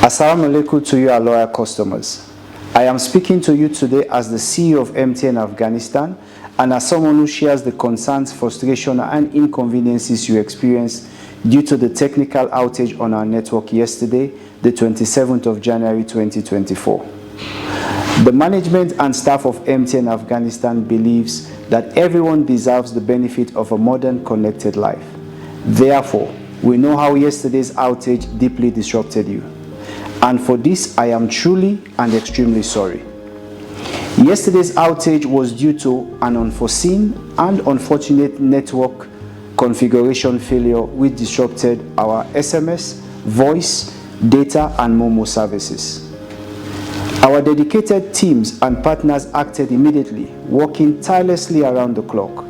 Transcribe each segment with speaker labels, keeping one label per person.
Speaker 1: Assalamu alaikum to you, our loyal customers. I am speaking to you today as the CEO of MTN Afghanistan and as someone who shares the concerns, frustration, and inconveniences you experienced due to the technical outage on our network yesterday, the 27th of January 2024. The management and staff of MTN Afghanistan believes that everyone deserves the benefit of a modern, connected life. Therefore, we know how yesterday's outage deeply disrupted you. And for this, I am truly and extremely sorry. Yesterday's outage was due to an unforeseen and unfortunate network configuration failure which disrupted our SMS, voice, data, and Momo services. Our dedicated teams and partners acted immediately, working tirelessly around the clock.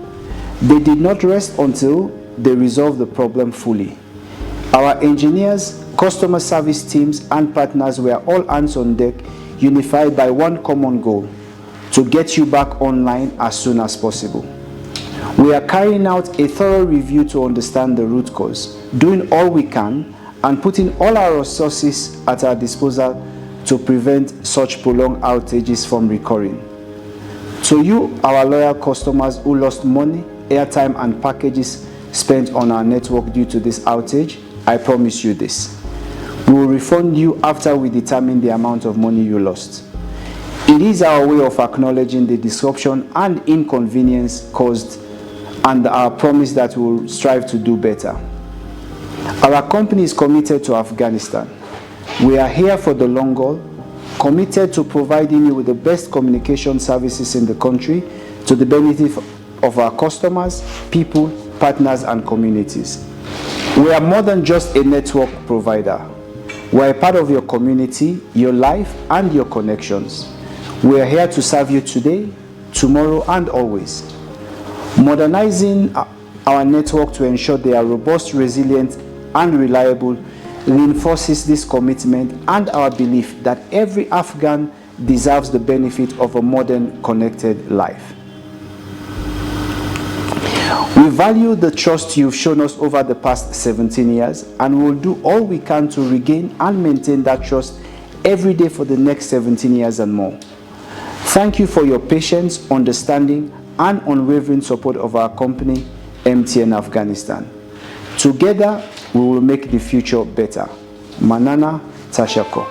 Speaker 1: They did not rest until they resolved the problem fully. Our engineers, customer service teams, and partners were all hands on deck, unified by one common goal: to get you back online as soon as possible. We are carrying out a thorough review to understand the root cause, doing all we can, and putting all our resources at our disposal to prevent such prolonged outages from recurring. To you, our loyal customers who lost money, airtime, and packages spent on our network due to this outage, I promise you this: we will refund you after we determine the amount of money you lost. It is our way of acknowledging the disruption and inconvenience caused, and our promise that we will strive to do better. Our company is committed to Afghanistan. We are here for the long haul, committed to providing you with the best communication services in the country to the benefit of our customers, people, partners, and communities. We are more than just a network provider. We are a part of your community, your life, and your connections. We are here to serve you today, tomorrow, and always. Modernizing our network to ensure they are robust, resilient, and reliable reinforces this commitment and our belief that every Afghan deserves the benefit of a modern, connected life. We value the trust you've shown us over the past 17 years, and we'll do all we can to regain and maintain that trust every day for the next 17 years and more. Thank you for your patience, understanding, and unwavering support of our company, MTN Afghanistan. Together, we will make the future better. Manana Tashako.